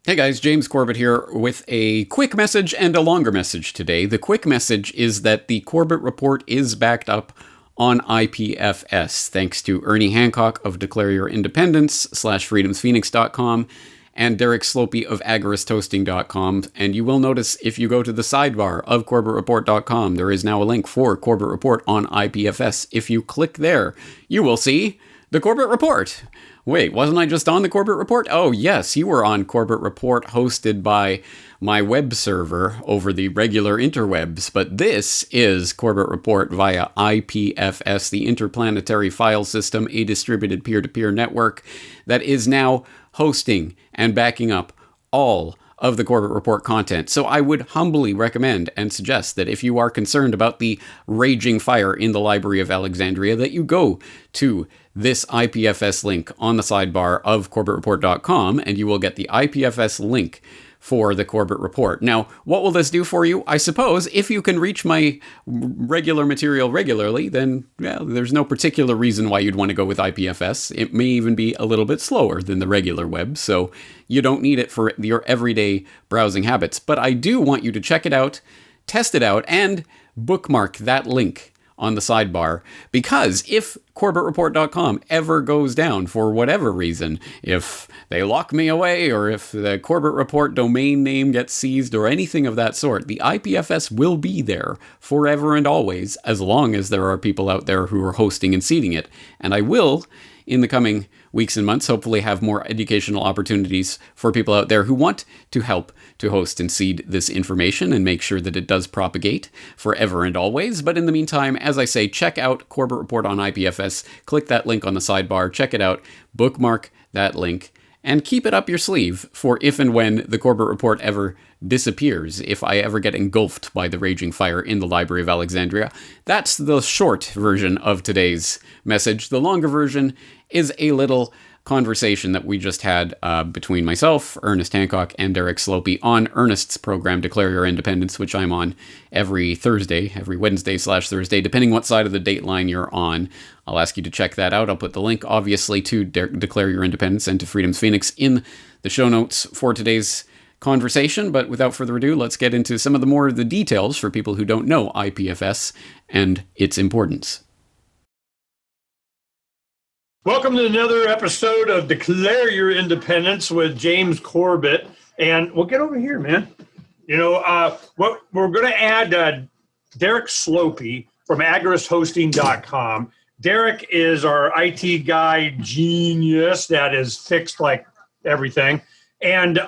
Hey guys, James Corbett here with a quick message and a longer message today. The quick message is that the Corbett Report is backed up on IPFS, thanks to Ernie Hancock of DeclareYourIndependence/freedomsphoenix.com and Derek Slopey of agoristtoasting.com. And you will notice if you go to the sidebar of CorbettReport.com, there is now a link for Corbett Report on IPFS. If you click there, you will see the Corbett Report. Wait, wasn't I just on the Corbett Report? Oh, yes, you were on Corbett Report, hosted by my web server over the regular interwebs. But this is Corbett Report via IPFS, the Interplanetary File System, a distributed peer-to-peer network that is now hosting and backing up all of the Corbett Report content. So I would humbly recommend and suggest that if you are concerned about the raging fire in the Library of Alexandria, that you go to this IPFS link on the sidebar of CorbettReport.com, and you will get the IPFS link for the Corbett Report. Now, what will this do for you? I suppose if you can reach my regular material regularly, then there's no particular reason why you'd want to go with IPFS. It may even be a little bit slower than the regular web, so you don't need it for your everyday browsing habits. But I do want you to check it out, test it out, and bookmark that link on the sidebar, because if CorbettReport.com ever goes down for whatever reason, if they lock me away or if the Corbett Report domain name gets seized or anything of that sort, the IPFS will be there forever and always, as long as there are people out there who are hosting and seeding it. And I will, in the coming weeks and months, hopefully have more educational opportunities for people out there who want to help to host and seed this information and make sure that it does propagate forever and always. But in the meantime, as I say, check out Corbett Report on IPFS, click that link on the sidebar, check it out, bookmark that link, and keep it up your sleeve for if and when the Corbett Report ever disappears, if I ever get engulfed by the raging fire in the Library of Alexandria. That's the short version of today's message. The longer version is a little conversation that we just had between myself, Ernest Hancock, and Derek Slopey on Ernest's program, Declare Your Independence, which I'm on every Wednesday/Thursday, depending what side of the date line you're on. I'll ask you to check that out. I'll put the link, obviously, to Declare Your Independence and to Freedom's Phoenix in the show notes for today's conversation. But without further ado, let's get into some of the details for people who don't know IPFS and its importance. Welcome to another episode of Declare Your Independence with James Corbett. And we'll get over here, man. What we're going to add Derek Slopey from agoristtoasting.com. Derek is our IT guy genius that is fixed like everything. And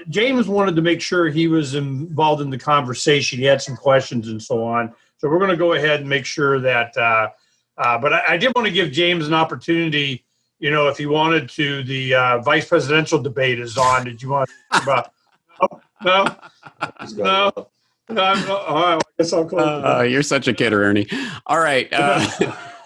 James wanted to make sure he was involved in the conversation. He had some questions and so on. So we're going to go ahead and make sure that but I did want to give James an opportunity, if he wanted to. The vice presidential debate is on. Did you want to talk about? No. All right, I guess I'll close. You're such a kidder, Ernie. All right.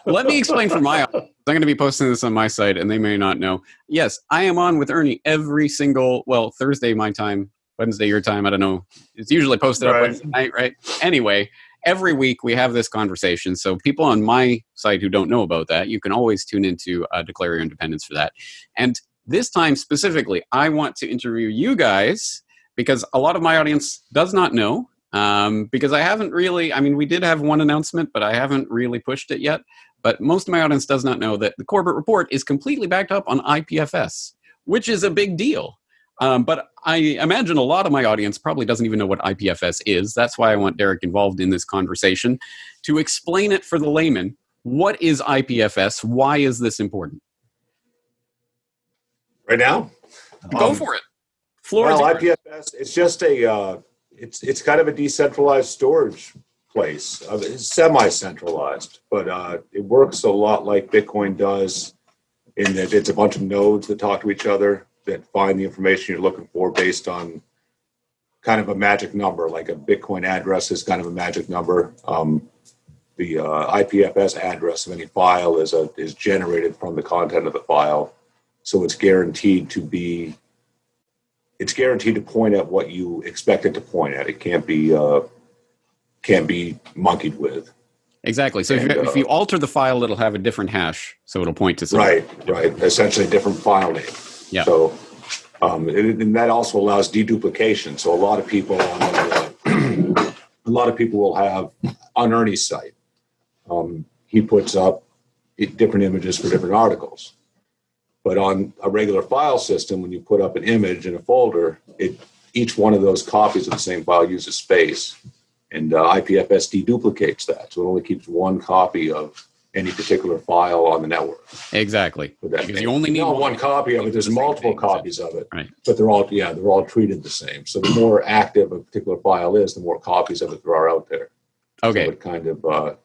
Let me explain from my audience. I'm going to be posting this on my site, and they may not know. Yes, I am on with Ernie every single, Thursday my time, Wednesday your time. I don't know. It's usually posted up Wednesday night, right? Anyway, every week we have this conversation. So people on my site who don't know about that, you can always tune into Declare Your Independence for that. And this time specifically, I want to interview you guys because a lot of my audience does not know. Because I haven't really, we did have one announcement, but I haven't really pushed it yet. But most of my audience does not know that the Corbett Report is completely backed up on IPFS, which is a big deal. But I imagine a lot of my audience probably doesn't even know what IPFS is. That's why I want Derek involved in this conversation to explain it for the layman. What is IPFS? Why is this important? Right now? Go for it. IPFS, it's just it's kind of a decentralized storage place. It's semi-centralized, but it works a lot like Bitcoin does in that it's a bunch of nodes that talk to each other that find the information you're looking for based on kind of a magic number. Like a Bitcoin address is kind of a magic number. The IPFS address of any file is generated from the content of the file, so it's guaranteed to point at what you expect it to point at. It can't be monkeyed with. Exactly. So if you alter the file, it'll have a different hash, so it'll point to something. Right. Essentially, a different file name. Yeah. So And that also allows deduplication. So a lot of people will have on Ernie's site. He puts up different images for different articles. But on a regular file system, when you put up an image in a folder, each one of those copies of the same file uses space. And IPFS deduplicates that. So it only keeps one copy of any particular file on the network. Exactly. Because you only need one copy of it. There's multiple copies of it. Right. But they're all treated the same. So the more active a particular file is, the more copies of it there are out there. Okay. So it kind of...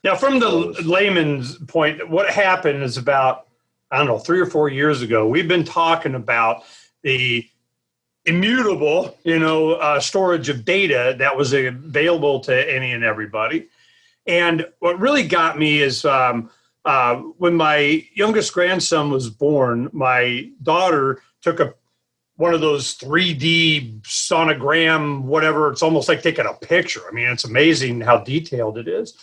now, from the layman's point, what happened is about, 3 or 4 years ago, we've been talking about the immutable, storage of data that was available to any and everybody. And what really got me is when my youngest grandson was born, my daughter took one of those 3D sonogram, whatever. It's almost like taking a picture. I mean, it's amazing how detailed it is.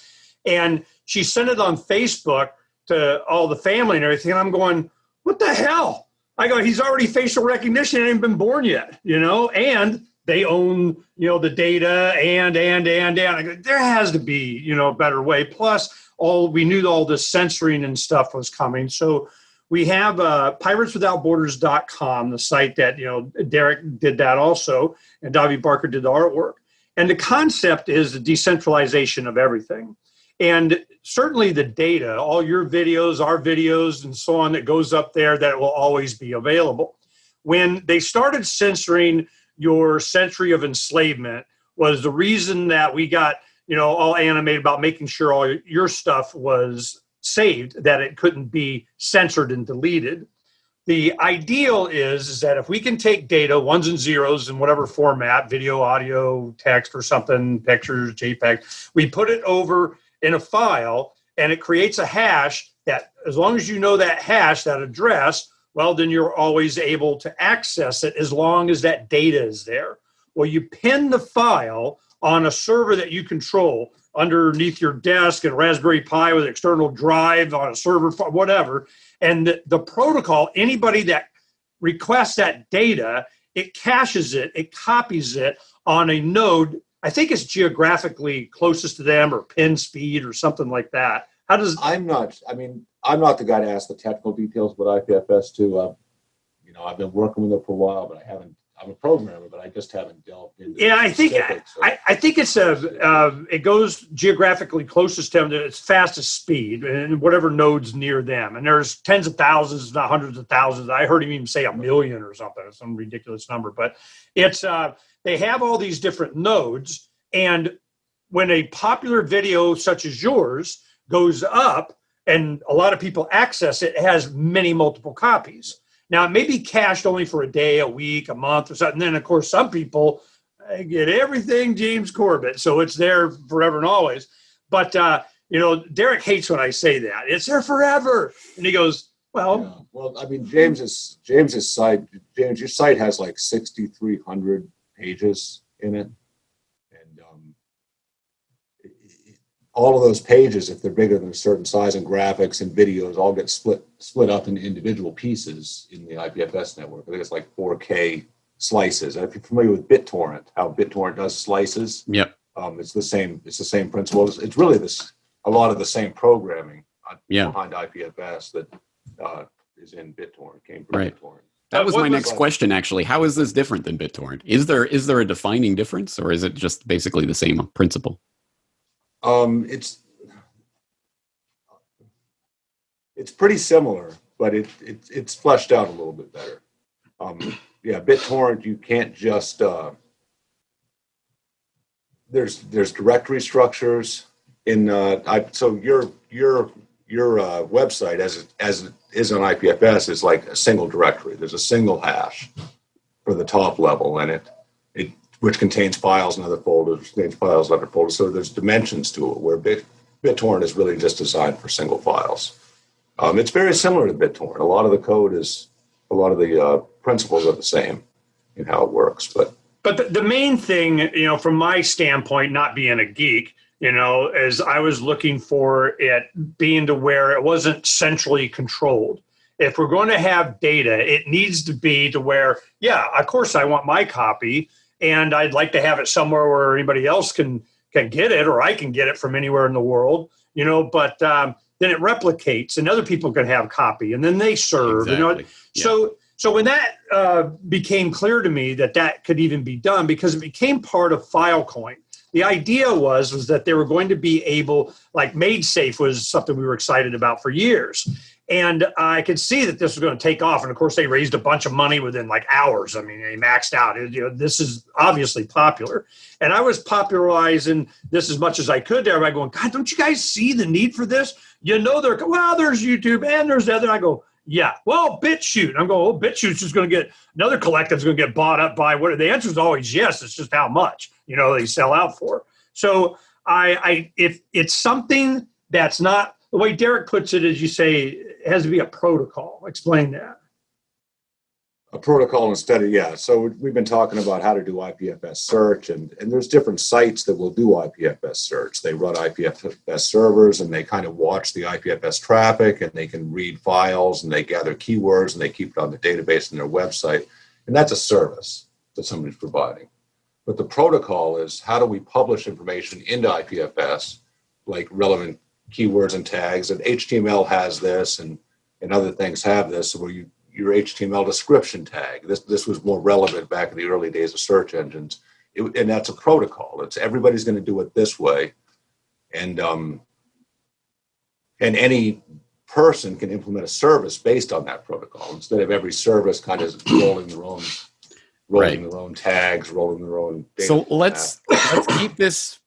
And she sent it on Facebook to all the family and everything. And I'm going, what the hell? I go, he's already facial recognition, ain't been born yet, and they own, the data and. I go, there has to be, a better way. Plus, we knew all this censoring and stuff was coming. So we have pirateswithoutborders.com, the site that, Derek did that also, and Davi Barker did the artwork. And the concept is the decentralization of everything. And certainly the data, all your videos, our videos, and so on that goes up there, that will always be available. When they started censoring your century of enslavement was the reason that we got, all animated about making sure all your stuff was saved, that it couldn't be censored and deleted. The ideal is that if we can take data, ones and zeros in whatever format, video, audio, text or something, pictures, JPEG, we put it over in a file and it creates a hash that as long as you know that hash, that address, well, then you're always able to access it as long as that data is there. Well, you pin the file on a server that you control underneath your desk and Raspberry Pi with external drive on a server, whatever. And the protocol, anybody that requests that data, it caches it, it copies it on a node. I think it's geographically closest to them or pin speed or something like that. How does... I'm not the guy to ask the technical details about IPFS too. I've been working with it for a while, but I'm a programmer, but I just haven't delved into. Yeah, I think it's it goes geographically closest to them. It's fastest speed and whatever nodes near them. And there's tens of thousands, not hundreds of thousands. I heard him even say 1 million or something, some ridiculous number. But it's they have all these different nodes, and when a popular video such as yours goes up and a lot of people access it, it has multiple copies. Now, it may be cached only for a day, a week, a month or something. And then, of course, some people get everything James Corbett. So it's there forever and always. But, Derek hates when I say that. It's there forever. And he goes, well. Yeah. Well, I mean, James's site, your site has like 6,300 pages in it. All of those pages, if they're bigger than a certain size and graphics and videos, all get split up into individual pieces in the IPFS network. I think it's like 4K slices. If you're familiar with BitTorrent, how BitTorrent does slices, yep, it's the same. It's the same principle. It's really a lot of the same programming behind IPFS that is in BitTorrent. Came from BitTorrent. That was my next question, actually. How is this different than BitTorrent? Is there a defining difference, or is it just basically the same principle? It's pretty similar, but it's fleshed out a little bit better. BitTorrent, you can't just there's directory structures in so your website as it is on IPFS is like a single directory. There's a single hash for the top level, and it which contains files in other folders, contains files in other folders. So there's dimensions to it, where BitTorrent is really just designed for single files. It's very similar to BitTorrent. A lot of the code the principles are the same in how it works. But the main thing, from my standpoint, not being a geek, is I was looking for it being to where it wasn't centrally controlled. if we're going to have data, it needs to be to where, yeah, of course I want my copy, and I'd like to have it somewhere where anybody else can get it, or I can get it from anywhere in the world, but then it replicates and other people can have copy, and then they serve, Exactly. Yeah. So when that became clear to me that could even be done, because it became part of Filecoin. The idea was that they were going to be able, like MadeSafe was something we were excited about for years. And I could see that this was going to take off. And of course, they raised a bunch of money within like hours. I mean, they maxed out. This is obviously popular. And I was popularizing this as much as I could to everybody, going, God, don't you guys see the need for this? There's YouTube and there's the other. I go, yeah, well, BitChute. I'm going, BitChute's just going to get, another collective's going to get bought up by what? The answer is always yes. It's just how much, they sell out for. So if it's something that's not, the way Derek puts it, as you say, it has to be a protocol. Explain that. A protocol instead of, yeah. So we've been talking about how to do IPFS search, and there's different sites that will do IPFS search. They run IPFS servers, and they kind of watch the IPFS traffic, and they can read files, and they gather keywords, and they keep it on the database in their website. And that's a service that somebody's providing. But the protocol is, how do we publish information into IPFS, like relevant keywords and tags? And HTML has this, and other things have this, where your HTML description tag. This was more relevant back in the early days of search engines. And that's a protocol. It's everybody's going to do it this way. And any person can implement a service based on that protocol, instead of every service kind of rolling their own tags, rolling their own data. So let's keep this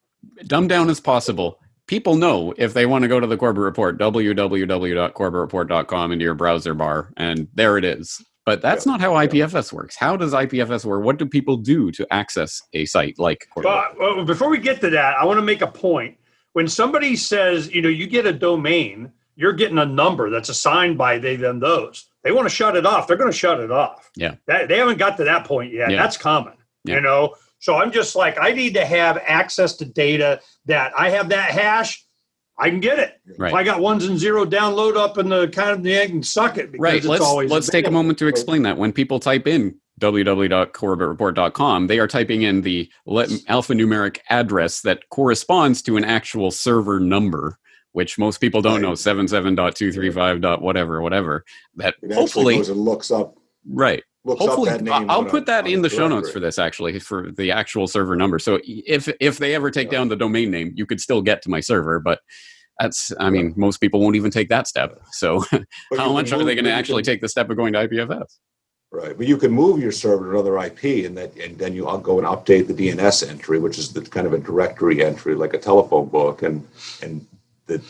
dumbed down as possible. People know if they want to go to the Corbett Report, www.corbettreport.com, into your browser bar, and there it is. But that's not how IPFS works. How does IPFS work? What do people do to access a site like Corbett? Well, before we get to that, I want to make a point. When somebody says, you get a domain, you're getting a number that's assigned by they, them, those. They want to shut it off. They're going to shut it off. Yeah. They haven't got to that point yet. Yeah. That's common, So I'm just like, I need to have access to data that I have that hash, I can get it. Right. If I got ones and zero download up in the kind of the egg and suck it. Right. Let's take a moment to explain that. When people type in www.corbettreport.com, they are typing in the alphanumeric address that corresponds to an actual server number, which most people don't know, 77.235. whatever. That it hopefully goes and looks up. Right. Hopefully, that name I'll put that in the show notes for this, actually, for the actual server number. So if they ever take down the domain name, you could still get to my server, but most people won't even take that step. So how much are they going to actually take the step of going to IPFS? Right, but you can move your server to another IP, and then you go and update the DNS entry, which is the kind of a directory entry, like a telephone book, and the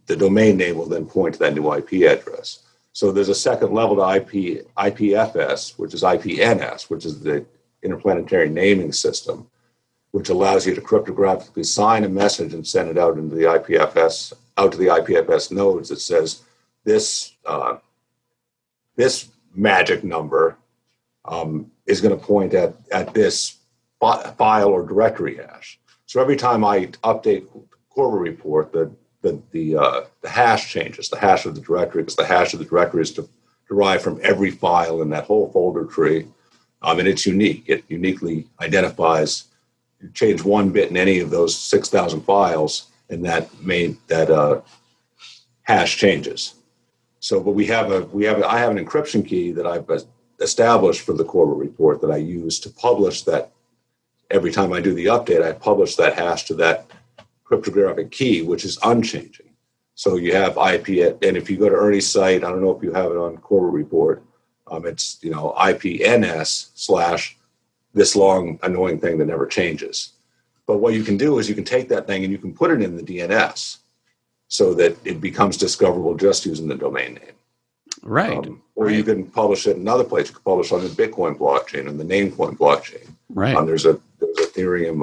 domain name will then point to that new IP address. So there's a second level to IPFS, which is IPNS, which is the Interplanetary Naming System, which allows you to cryptographically sign a message and send it out into the IPFS, out to the IPFS nodes that says this magic number is going to point at this file or directory hash. So every time I update Corbett Report, the hash changes, the hash of the directory, because the hash of the directory is derived from every file in that whole folder tree. And it's unique. It uniquely identifies, you change one bit in any of those 6,000 files, and that hash changes. So, but I have an encryption key that I've established for the Corbett Report that I use to publish that. Every time I do the update, I publish that hash to that cryptographic key, which is unchanging. So you have IP, and if you go to Ernie's site, I don't know if you have it on Corbett Report, it's IPNS / this long annoying thing that never changes. But what you can do is you can take that thing and you can put it in the DNS so that it becomes discoverable just using the domain name. Right. Or you can publish it in another place. You can publish on the Bitcoin blockchain and the Namecoin blockchain. Right. There's Ethereum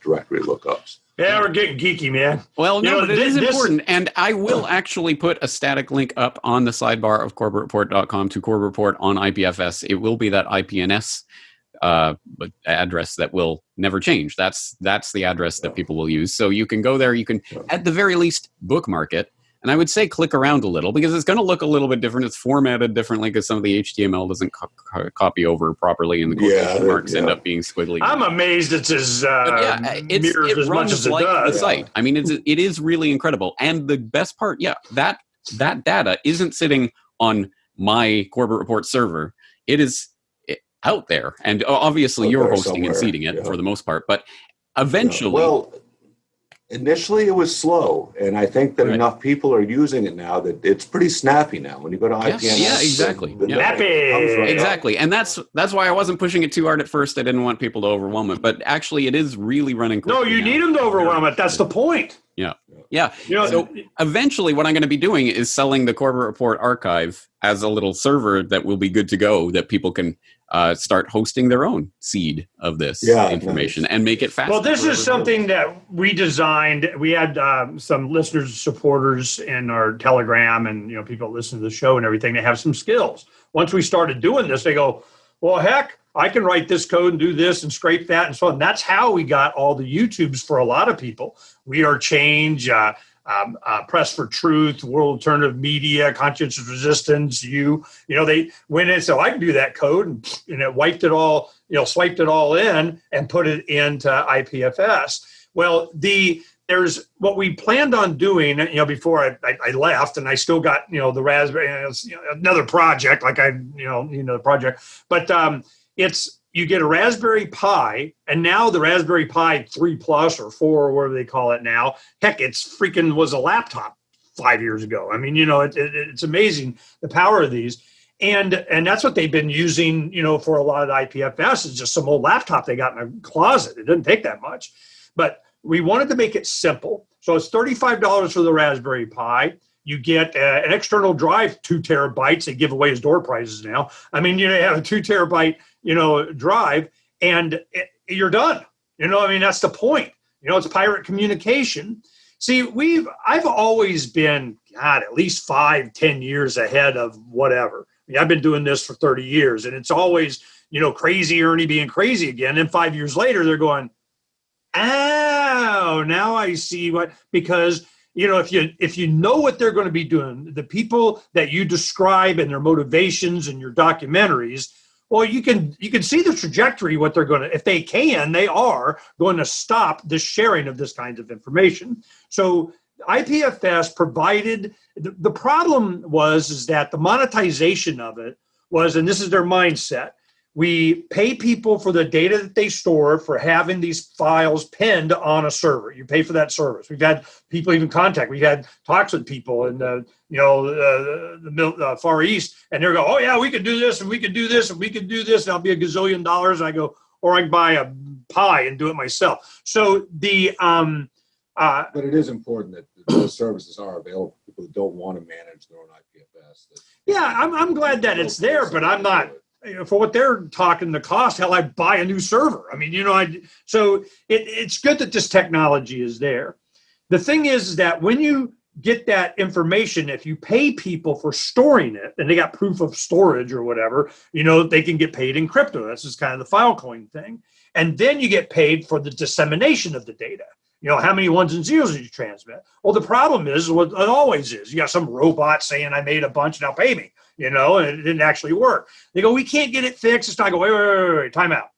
directory lookups. Yeah, we're getting geeky, man. Well, no, but it is important. And I will actually put a static link up on the sidebar of CorbettReport.com to Corbett Report on IPFS. It will be that IPNS address that will never change. That's the address that people will use. So you can go there. You can, at the very least, bookmark it. And I would say click around a little because it's going to look a little bit different. It's formatted differently because some of the HTML doesn't copy over properly, and the quotation marks end up being squiggly. I'm amazed it's as mirrors as much as it like does. The site. I mean, it is really incredible. And the best part, that data isn't sitting on my Corbett Report server. It is out there, and obviously you're hosting and seeding it for the most part. But eventually, initially it was slow, and I think that enough people are using it now that it's pretty snappy now. When you go to IPFS, exactly, exactly, and that's why I wasn't pushing it too hard at first. I didn't want people to overwhelm it, but actually, it is really running quickly. No, you need them to overwhelm it. That's the point. Yeah. So eventually, what I'm going to be doing is selling the Corbett Report archive as a little server that will be good to go, that people can start hosting their own seed of this information and make it faster. Well, this is something that we designed. We had some listeners, supporters in our Telegram, and people listen to the show and everything. They have some skills. Once we started doing this, they go, well, heck, I can write this code and do this and scrape that and so on. That's how we got all the YouTubes for a lot of people. We Are Change, Press for Truth, World Alternative Media, Conscientious Resistance. They went in, so I can do that code, and it wiped it all, swiped it all in and put it into IPFS. Well, there's what we planned on doing, before I left, and I still got, the Raspberry, another project, like the project, but you get a Raspberry Pi, and now the Raspberry Pi 3 Plus or 4 or whatever they call it now, heck, it's freaking was a laptop 5 years ago. I mean, it's amazing the power of these. And that's what they've been using, for a lot of the IPFS is just some old laptop they got in a closet. It didn't take that much. But we wanted to make it simple. So it's $35 for the Raspberry Pi. You get an external drive, 2 terabytes. They give away as door prizes now. I mean, you have a 2 terabyte, drive, and you're done. That's the point. It's pirate communication. See, I've always been, at least 5-10 years ahead of whatever. I've been doing this for 30 years, and it's always, crazy Ernie being crazy again. And 5 years later, they're going, oh, now I see because if you know what they're going to be doing, the people that you describe and their motivations and your documentaries, well, you can see the trajectory, what they're going to, if they are going to stop the sharing of this kind of information. So IPFS provided, the problem is that the monetization of it was, and this is their mindset, we pay people for the data that they store for having these files pinned on a server. You pay for that service. We've had people even contact. We've had talks with people in the Far East, and they're going, "Oh yeah, we could do this, and we could do this, and we could do this, and I'll be $1 gazillion." And I go, or I can buy a Pi and do it myself. So but it is important that those services are available for people who don't want to manage their own IPFS. Yeah, I'm glad that it's there, but I'm not. For what they're talking the cost, hell, I buy a new server. I mean, so it's good that this technology is there. The thing is that when you get that information, if you pay people for storing it, and they got proof of storage or whatever, they can get paid in crypto. That's just kind of the Filecoin thing. And then you get paid for the dissemination of the data. How many ones and zeros did you transmit? Well, the problem is what it always is. You got some robot saying, I made a bunch, now pay me, and it didn't actually work. They go, we can't get it fixed. It's not. I go, wait, time out.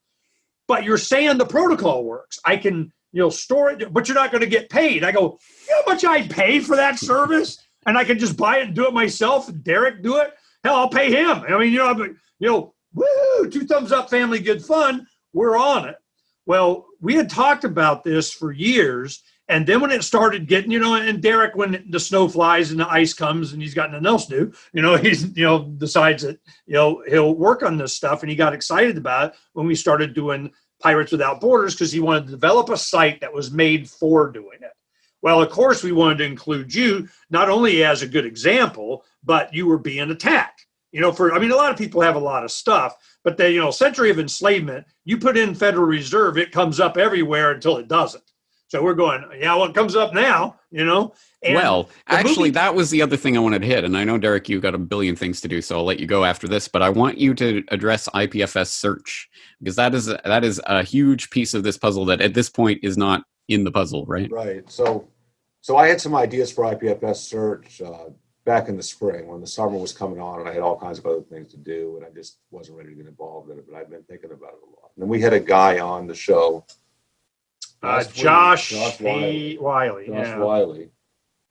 But you're saying the protocol works. I can, store it, but you're not going to get paid. I go, you know how much I pay for that service? And I can just buy it and do it myself, and Derek do it? Hell, I'll pay him. I mean, woo, 2 thumbs up, family, good fun. We're on it. Well, we had talked about this for years, and then when it started getting, and Derek, when the snow flies and the ice comes and he's got nothing else to do, he's, decides that, he'll work on this stuff, and he got excited about it when we started doing Pirates Without Borders because he wanted to develop a site that was made for doing it. Well, of course, we wanted to include you not only as a good example, but you were being attacked. A lot of people have a lot of stuff, but they, century of enslavement, you put in Federal Reserve, it comes up everywhere until it doesn't. So we're going, it comes up now, And well, actually, that was the other thing I wanted to hit. And I know, Derek, you've got a billion things to do, so I'll let you go after this. But I want you to address IPFS search, because that is a huge piece of this puzzle that at this point is not in the puzzle, right? Right. So So I had some ideas for IPFS search back in the spring when the summer was coming on, and I had all kinds of other things to do, and I just wasn't ready to get involved in it. But I've been thinking about it a lot. And then we had a guy on the show, Josh Wiley. Yeah. Wiley,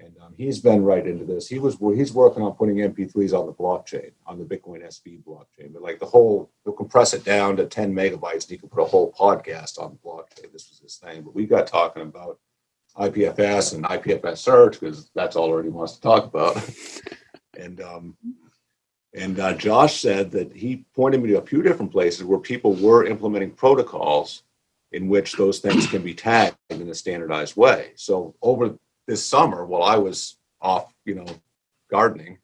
and he's been right into this. He's working on putting MP3s on the blockchain, on the Bitcoin SV blockchain. But like he'll compress it down to 10 megabytes, and he can put a whole podcast on the blockchain. This was his thing. But we got talking about IPFS and IPFS search because that's all he wants to talk about. and Josh said that he pointed me to a few different places where people were implementing protocols in which those things can be tagged in a standardized way. So over this summer, while I was off, gardening,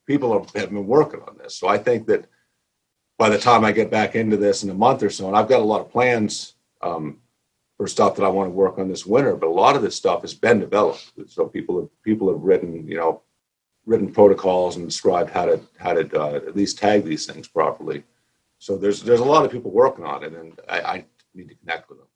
people have been working on this. So I think that by the time I get back into this in a month or so, and I've got a lot of plans for stuff that I want to work on this winter, but a lot of this stuff has been developed. So people have written protocols and described how to at least tag these things properly. So there's a lot of people working on it, and I need to connect with them.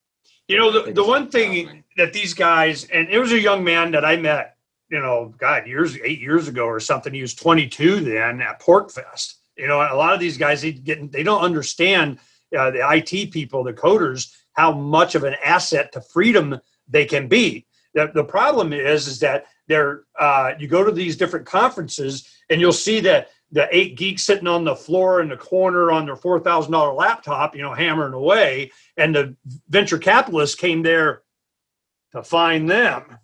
The one thing that these guys, and it was a young man that I met, 8 years ago or something. He was 22 then at PorkFest. A lot of these guys, they don't understand the IT people, the coders, how much of an asset to freedom they can be. The problem is that you go to these different conferences and you'll see that the 8 geeks sitting on the floor in the corner on their $4,000 laptop, hammering away, and the venture capitalists came there to find them,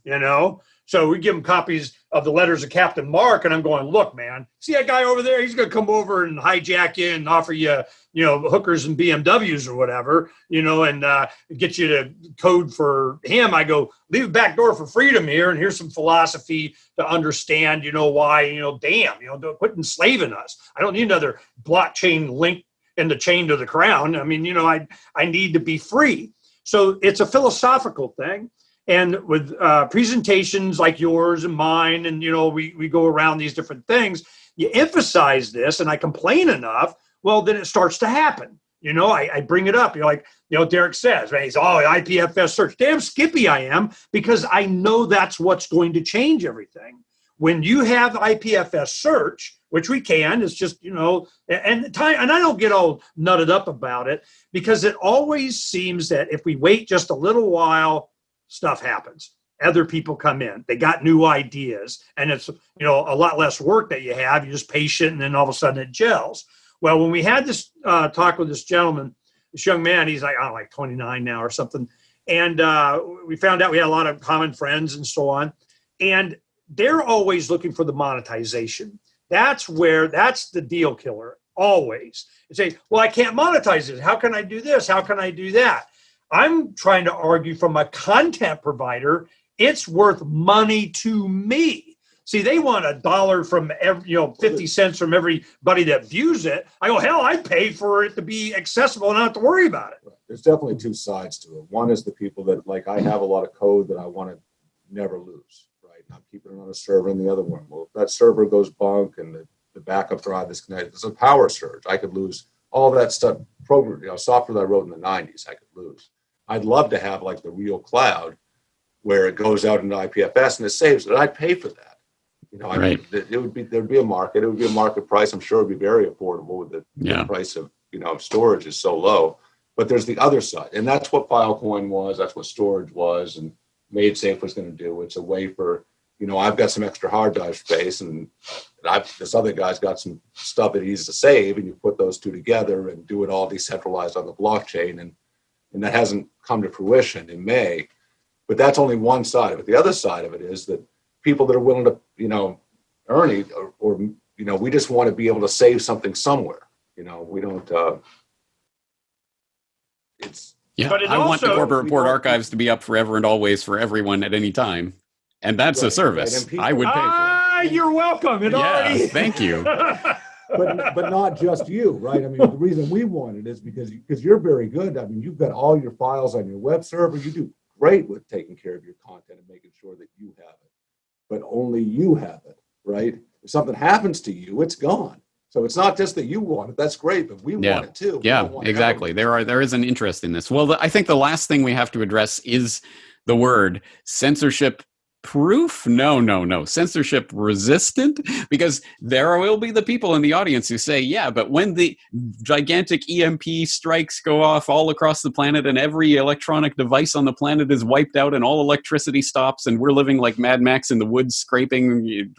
So we give them copies of the letters of Captain Mark, and I'm going, look, man, see that guy over there? He's going to come over and hijack you and offer you, hookers and BMWs or whatever, and get you to code for him. I go, leave a back door for freedom here, and here's some philosophy to understand, why, don't quit enslaving us. I don't need another blockchain link in the chain to the crown. I mean, I need to be free. So it's a philosophical thing. And with presentations like yours and mine, and, we go around these different things, you emphasize this, and I complain enough, well, then it starts to happen. I bring it up. Derek says, right, he's, IPFS search. Damn skippy I am, because I know that's what's going to change everything. When you have IPFS search, which we can, it's just, and I don't get all nutted up about it, because it always seems that if we wait just a little while, stuff happens. Other people come in. They got new ideas. And it's, a lot less work that you have. You're just patient, and then all of a sudden it gels. Well, when we had this talk with this gentleman, this young man, he's like 29 now or something. And we found out we had a lot of common friends and so on. And they're always looking for the monetization. That's the deal killer, always. They say, well, I can't monetize it. How can I do this? How can I do that? I'm trying to argue from a content provider, it's worth money to me. See, they want $1 from every, 50 cents from everybody that views it. I go, hell, I'd pay for it to be accessible and not have to worry about it. There's definitely two sides to it. One is the people that, like, I have a lot of code that I want to never lose, right? I'm keeping it on a server, and the other one, well, if that server goes bunk and the backup drive is connected, there's a power surge. I could lose all that stuff, software that I wrote in the 90s, I could lose. I'd love to have like the real cloud where it goes out into IPFS and it saves it. I'd pay for that. Right. There'd be a market. It would be a market price. I'm sure it'd be very affordable with the price of, of storage is so low. But there's the other side. And that's what Filecoin was. That's what storage was. And MadeSafe was going to do. It's a way for, I've got some extra hard drive space, and this other guy's got some stuff that he needs to save. And you put those two together and do it all decentralized on the blockchain. And that hasn't come to fruition in May, but that's only one side of it. The other side of it is that people that are willing to, earn it, or we just want to be able to save something somewhere. We don't. It's yeah. But I want the Corbett Report archives to be up forever and always for everyone at any time, and that's a service I would pay for. You're welcome. Yes, thank you. But not just you, right? I mean, the reason we want it is because you're very good. I mean, you've got all your files on your web server. You do great with taking care of your content and making sure that you have it. But only you have it, right? If something happens to you, it's gone. So it's not just that you want it. That's great, but we want it too. Yeah, exactly. There is an interest in this. Well, I think the last thing we have to address is the word censorship proof? No. Censorship resistant? Because there will be the people in the audience who say, yeah, but when the gigantic EMP strikes go off all across the planet and every electronic device on the planet is wiped out and all electricity stops and we're living like Mad Max in the woods scraping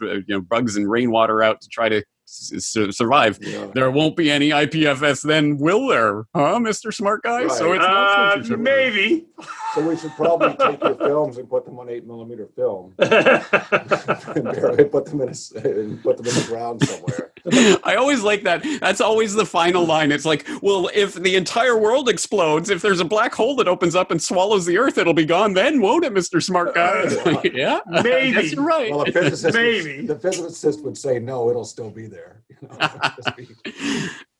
bugs and rainwater out to try to survive, there won't be any IPFS then, will there? Huh, Mr. Smart Guy? Right. So it's not censorship. Maybe. So we should probably take your films and put them on 8mm film, and barely put them in the ground somewhere. I always like that. That's always the final line. It's like, well, if the entire world explodes, if there's a black hole that opens up and swallows the Earth, it'll be gone then, won't it, Mr. Smart Guy? Yeah, maybe. Yes, you're right. Well, the physicist would say no, it'll still be there.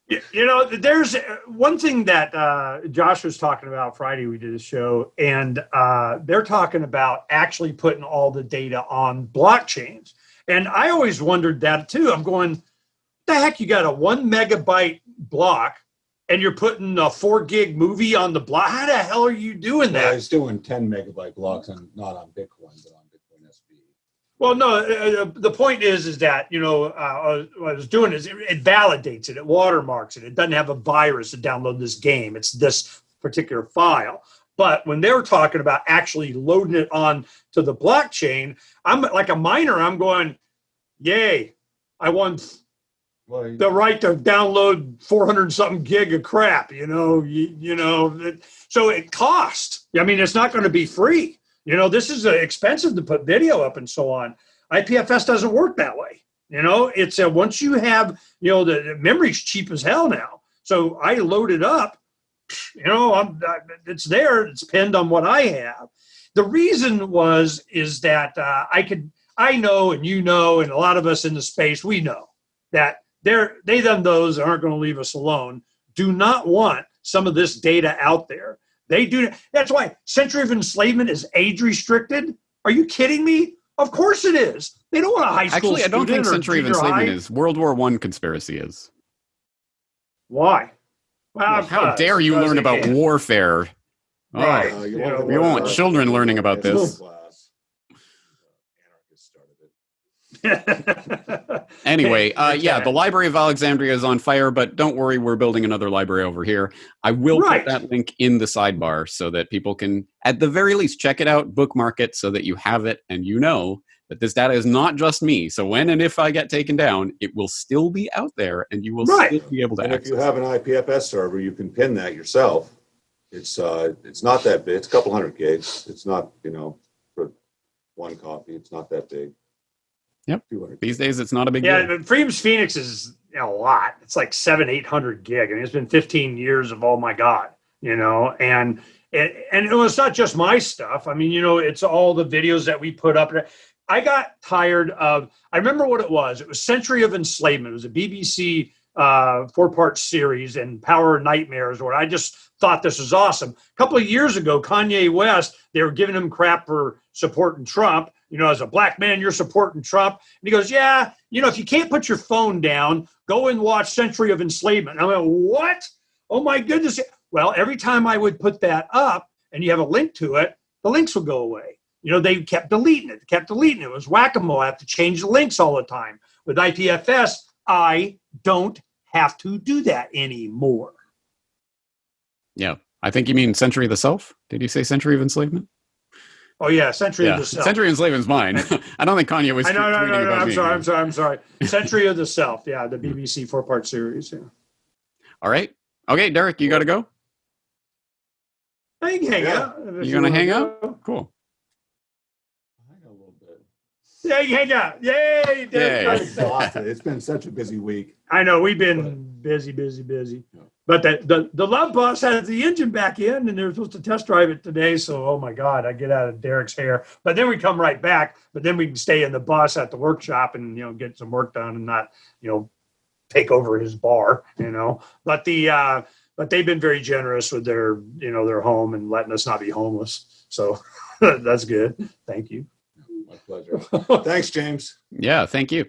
There's one thing that Josh was talking about Friday. We did a show, and they're talking about actually putting all the data on blockchains. And I always wondered that too. I'm going, the heck, you got a 1 megabyte block and you're putting a 4 gig movie on the block. How the hell are you doing that? Well, he's doing 10 megabyte blocks and not on Bitcoin, but on Bitcoin SV. Well, no, the point is that, what I was doing is it validates it. It watermarks it. It doesn't have a virus to download this game. It's this particular file. But when they were talking about actually loading it on to the blockchain, I'm like a miner. I'm going, yay, I won the right to download 400 something gig of crap, so it costs. I mean, it's not going to be free. This is expensive to put video up and so on. IPFS doesn't work that way. It's once you have, the memory's cheap as hell now. So I load it up, it's there. It's pinned on what I have. The reason is that I know, and and a lot of us in the space, we know that those aren't going to leave us alone, do not want some of this data out there. They do. That's why Century of Enslavement is age restricted. Are you kidding me? Of course it is. They don't want a high school. Actually, I don't think Century of Enslavement is. World War I conspiracy is. Why? Well, how dare you learn about warfare? Right. Oh, you want children learning about this. Anyway, the Library of Alexandria is on fire, but don't worry, we're building another library over here. I will put that link in the sidebar so that people can, at the very least, check it out, bookmark it so that you have it and that this data is not just me. So when and if I get taken down, it will still be out there and you will still be able to access it. If you have an IPFS server, you can pin that yourself. It's not that big. It's a couple hundred gigs. It's not, for one copy, it's not that big. Yep. These days, it's not a big deal. Yeah, but Freedom's Phoenix is a lot. It's like 700-800 gig. I mean, it's been 15 years of, oh my God, and it's not just my stuff. I mean, it's all the videos that we put up. I got tired of, I remember what it was. It was Century of Enslavement. It was a BBC 4-part series, and Power of Nightmares, where I just thought this was awesome. A couple of years ago, Kanye West, they were giving him crap for supporting Trump. As a black man, you're supporting Trump. And he goes, yeah, if you can't put your phone down, go and watch Century of Enslavement. And I went, what? Oh, my goodness. Well, every time I would put that up and you have a link to it, the links would go away. They kept deleting it. It was whack-a-mole. I have to change the links all the time. With IPFS, I don't have to do that anymore. Yeah. I think you mean Century of the Self. Did you say Century of Enslavement? Oh, yeah, Century of the Self. Century of Enslavement is mine. I don't think Kanye was tweeting about me. I'm sorry. Century of the Self. Yeah, the BBC 4-part series. Yeah. All right. Okay, Derek, you got to go? I can hang out. You going to hang out? Cool. A little bit. Yeah, you hang out. Yay! It's been such a busy week. I know. We've been busy. Yeah. But the Love Bus has the engine back in, and they're supposed to test drive it today. So, oh my God, I get out of Derek's hair. But then we come right back. But then we can stay in the bus at the workshop and get some work done and not take over his bar. But they've been very generous with their their home and letting us not be homeless. So that's good. Thank you. My pleasure. Thanks, James. Yeah, thank you.